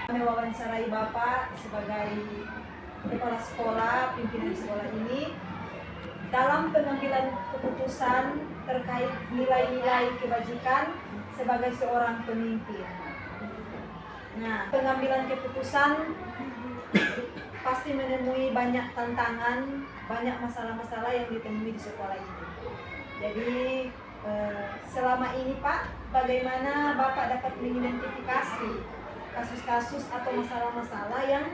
Mewawancarai Bapak sebagai kepala sekolah, pimpinan sekolah ini dalam pengambilan keputusan terkait nilai-nilai kebajikan sebagai seorang pemimpin. Nah, pengambilan keputusan pasti menemui banyak tantangan, banyak masalah-masalah yang ditemui di sekolah ini. Jadi selama ini Pak, bagaimana Bapak dapat mengidentifikasi kasus-kasus atau masalah-masalah yang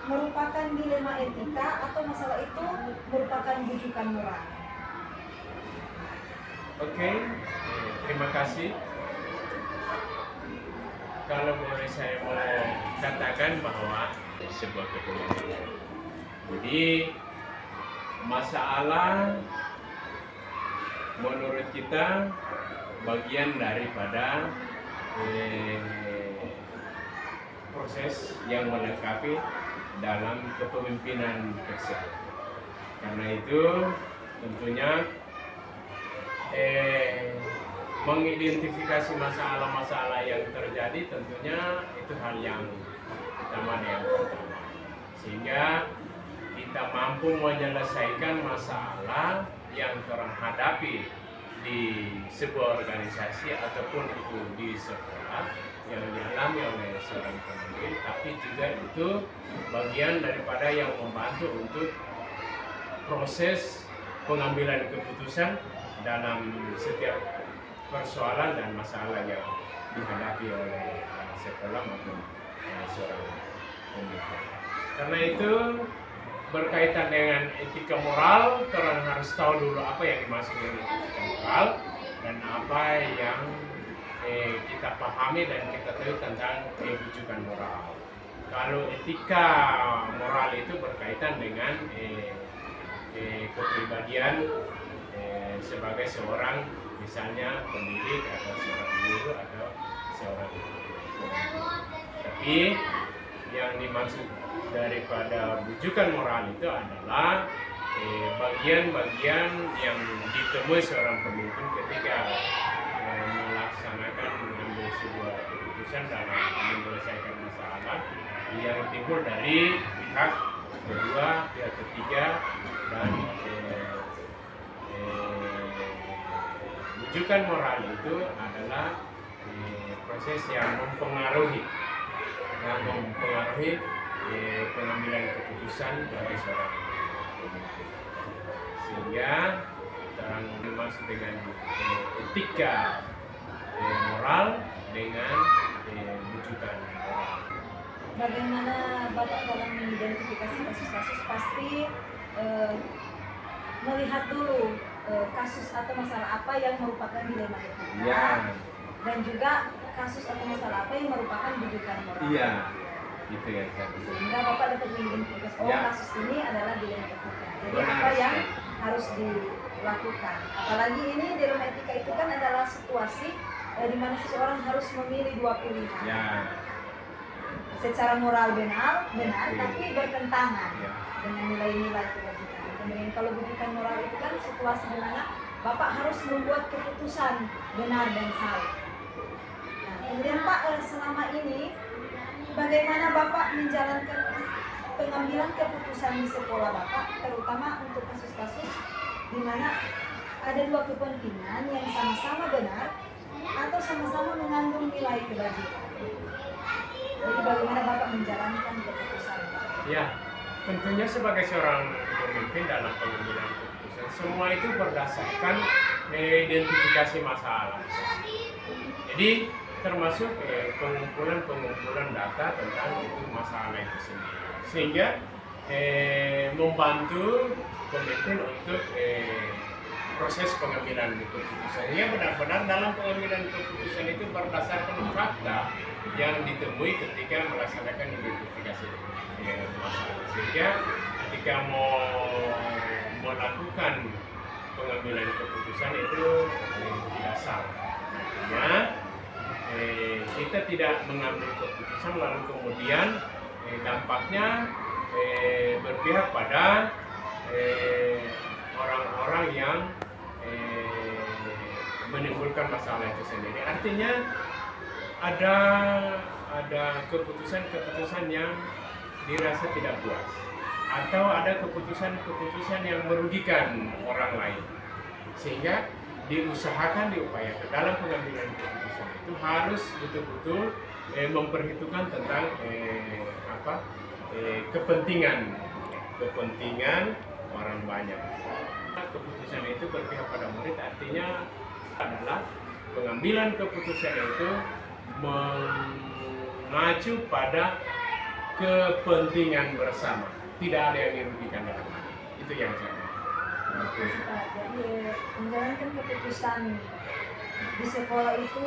merupakan dilema etika atau masalah itu merupakan bujukan moral? Oke, terima kasih. Kalau boleh saya mau katakan bahwa sebuah kepemimpinan. Jadi masalah menurut kita bagian daripada proses yang melengkapi dalam kepemimpinan tersebut. Karena itu tentunya mengidentifikasi masalah-masalah yang terjadi tentunya itu hal yang utama dan pertama, sehingga kita mampu menyelesaikan masalah yang terhadapi di sebuah organisasi ataupun itu di sekolah yang dialami oleh seorang pemimpin, tapi juga itu bagian daripada yang membantu untuk proses pengambilan keputusan dalam setiap persoalan dan masalah yang dihadapi oleh sekolah maupun seorang pemimpin. Karena itu berkaitan dengan etika moral, orang harus tahu dulu apa yang dimaksud dengan etika moral dan apa yang kita pahami dan kita tahu tentang bujukan moral. Kalau etika moral itu berkaitan dengan kepribadian sebagai seorang misalnya pendidik atau seorang guru atau seorang tapi yang dimaksud daripada bujukan moral itu adalah bagian-bagian yang ditemui seorang pemimpin ketika melaksanakan mengambil sebuah keputusan dalam menyelesaikan masalah yang timbul dari pihak kedua, pihak ketiga, dan bujukan moral itu adalah proses yang mempengaruhi pengambilan keputusan dari seorang pemimpin, sehingga orang dimaksud dengan etika moral dengan bujukan moral. Bagaimana Bapak dalam mengidentifikasi kasus-kasus pasti melihat dulu kasus atau masalah apa yang merupakan dilema etika, ya, dan juga kasus atau masalah apa yang merupakan bujukan moral. Iya, itu ya. Sehingga Bapak dapat mengidentifikasi kasus ini adalah dilema etika. Jadi benar, apa yang harus dilakukan? Apalagi ini dilema etika itu kan adalah situasi di mana seseorang harus memilih dua pilihan. Ya. Secara moral benar, tapi bertentangan dengan nilai-nilai kebajikan. Kemudian kalau bujukan moral itu kan situasi di mana Bapak harus membuat keputusan benar dan salah. Nah, kemudian Pak, selama ini bagaimana Bapak menjalankan pengambilan keputusan di sekolah Bapak, terutama untuk kasus-kasus di mana ada dua kepentingan yang sama-sama benar atau sama-sama mengandung nilai kebajikan. Jadi bagaimana Bapak menjalankan keputusan Bapak? Ya, tentunya sebagai seorang pemimpin dalam pengambilan keputusan, semua itu berdasarkan identifikasi masalah. Jadi termasuk pengumpulan data tentang itu masalah itu sendiri, sehingga membantu pemimpin untuk proses pengambilan keputusan. Ya, benar-benar dalam pengambilan keputusan itu berdasarkan fakta yang ditemui ketika melaksanakan identifikasi masalah, sehingga ketika mau melakukan pengambilan keputusan itu tidak salah. Artinya kita tidak mengambil keputusan lalu kemudian dampaknya berpihak pada orang-orang yang menimbulkan masalah itu sendiri. Artinya ada ada keputusan-keputusan yang dirasa tidak puas, atau ada keputusan-keputusan yang merugikan orang lain, sehingga diupayakan dalam pengambilan keputusan itu harus betul-betul memperhitungkan tentang kepentingan orang banyak. Keputusan itu berpihak pada murid, artinya adalah pengambilan keputusan itu mengacu pada kepentingan bersama, tidak ada yang dirugikan dalam hal itu yang saya Jadi menjalankan keputusan di sekolah itu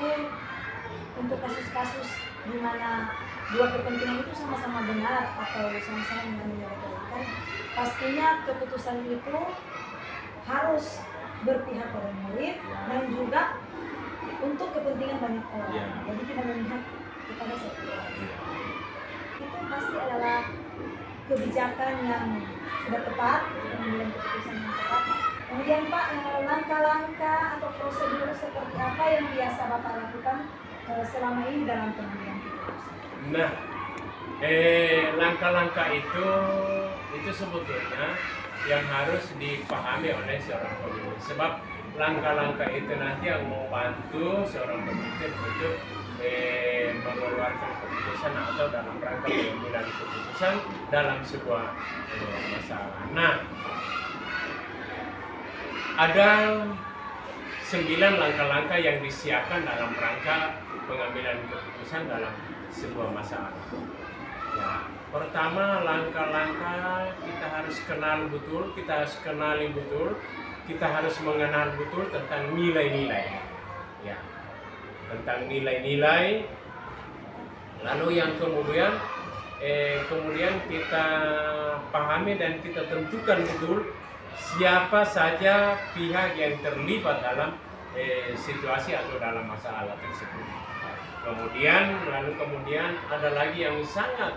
untuk kasus-kasus di mana dua kepentingan itu sama-sama benar atau sama-sama mengambil kepentingan, pastinya keputusan itu harus berpihak pada murid dan juga untuk kepentingan banyak orang. Jadi tidak memihak kepada satu orang. Itu pasti adalah kebijakan yang sudah tepat, pengambilan keputusan yang tepat. Kemudian Pak, langkah-langkah atau prosedur seperti apa yang biasa Bapak lakukan selama ini dalam pengambilan keputusan? Nah, langkah-langkah itu sebetulnya yang harus dipahami oleh seorang pemimpin, sebab langkah-langkah itu nanti yang membantu seorang pemimpin untuk mengeluarkan keputusan atau dalam rangka pengambilan keputusan dalam sebuah masalah. Nah, ada 9 langkah-langkah yang disiapkan dalam rangka pengambilan keputusan dalam sebuah masalah. Ya, pertama, langkah-langkah kita harus kenali betul, kita harus mengenal betul tentang nilai-nilai. Ya, tentang nilai-nilai. Lalu yang kemudian kita pahami dan kita tentukan betul siapa saja pihak yang terlibat dalam situasi atau dalam masalah tersebut. Kemudian ada lagi yang sangat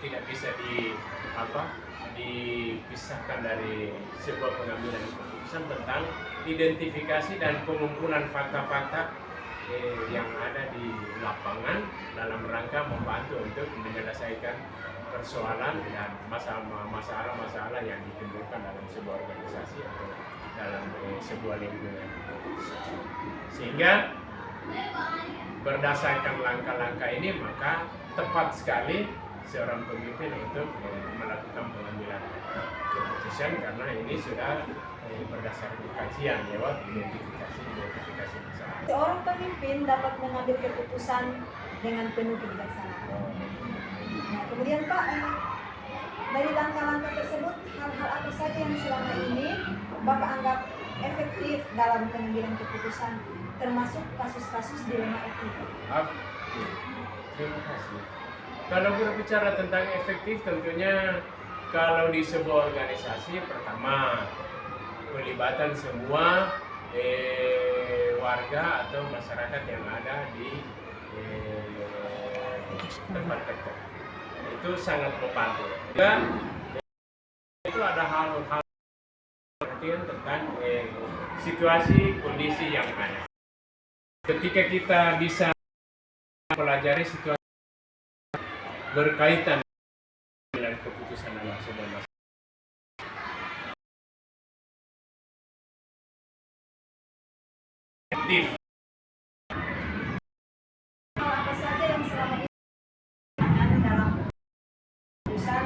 tidak bisa dipisahkan dari sebuah pengambilan keputusan tentang identifikasi dan pengumpulan fakta-fakta yang ada di lapangan dalam rangka membantu untuk menyelesaikan persoalan dan masalah-masalah yang ditimbulkan dalam sebuah organisasi atau dalam sebuah lingkungan. Sehingga berdasarkan langkah-langkah ini maka tepat sekali seorang pemimpin untuk melakukan pengambilan keputusan, karena ini sudah berdasarkan kajian lewat identifikasi masalah. Seorang pemimpin dapat mengambil keputusan dengan penuh kebijaksanaan. Nah, kemudian Pak, dari langkah-langkah tersebut, hal-hal apa saja yang selama ini Bapak anggap efektif dalam pengambilan keputusan, termasuk kasus-kasus dilema etik? Oke, terima kasih. Kalau berbicara tentang efektif, tentunya kalau di sebuah organisasi, pertama pelibatan semua warga atau masyarakat yang ada di tempat kerja, itu sangat membantu. Dan itu ada hal-hal perhatian tentang situasi kondisi yang ada. Ketika kita bisa mempelajari situasi berkaitan dengan keputusan dalam sebuah masalah, efektif. Apa saja yang selama ini ada dalam keputusan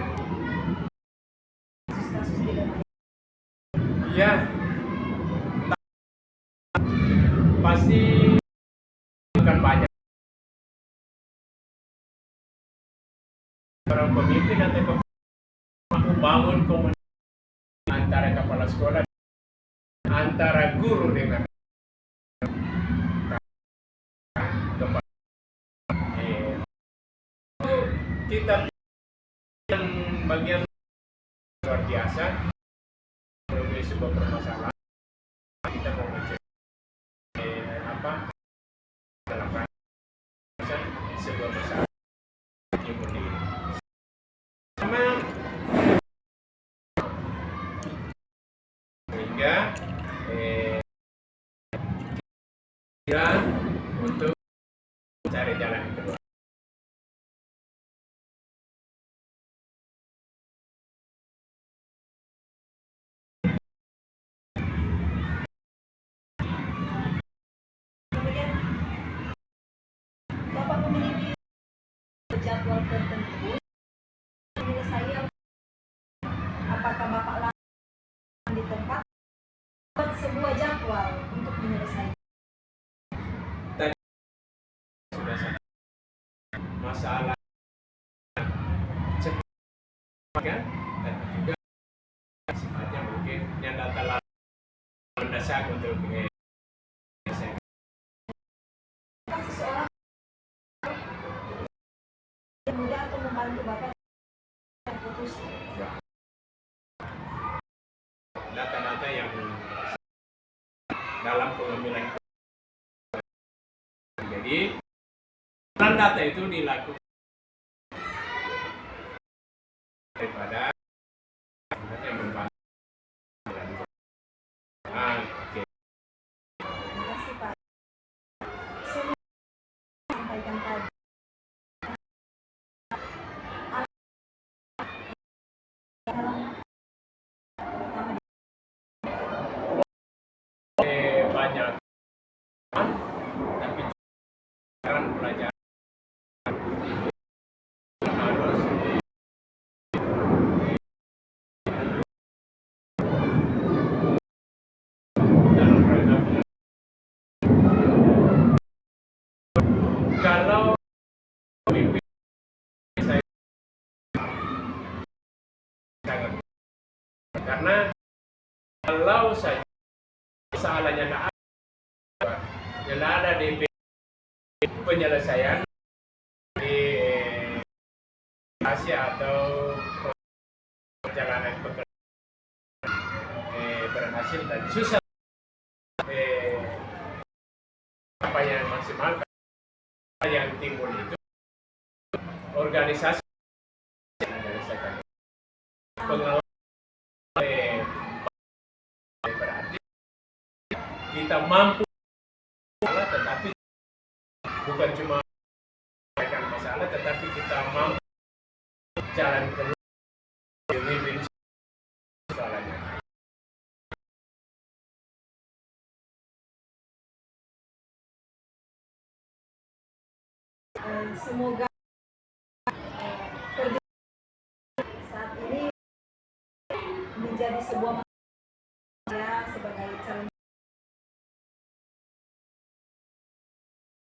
kasus-kasus dilema etik? Ya, pasti akan banyak orang pemimpin atau membangun komunikasi antara kepala sekolah, antara guru dengan kepala. Kita yang bagian luar biasa mengenai sebuah permasalahan, kita mau mencari dalam rangka sebuah masalah seperti ini. Sehingga kita untuk mencari jalan yang keluar. jadwal tertentu menyelesaikan. Apakah Bapak langsung di tempat buat sebuah jadwal untuk menyelesaikan? Tadi sudah saya masalah cepat kan, dan juga sifatnya mungkin yang data lalu mendesak untuk menyelesaikan. Seseorang yang mudah atau membantu Bapak putus. Data-data yang dalam pengambilan, jadi peran data itu dilakukan daripada yang membantu. Oke. Terima kasih Pak. Semua sampaikan tadi. Banyak, tapi jangan belajar harus dalam rangka kalau pemimpin saya sangat, karena kalau saja kesalahannya tidak ada DP penyelesaian di Asia atau perjalanan pekerjaan berhasil dan susah apa yang maksimal yang timbul itu organisasi yang menyelesaikan pengelola berarti kita mampu masalah, tetapi bukan cuma menyelesaikan masalah, tetapi kita mampu jalan keluar dari masalahnya. Semoga kerja saat ini menjadi sebuah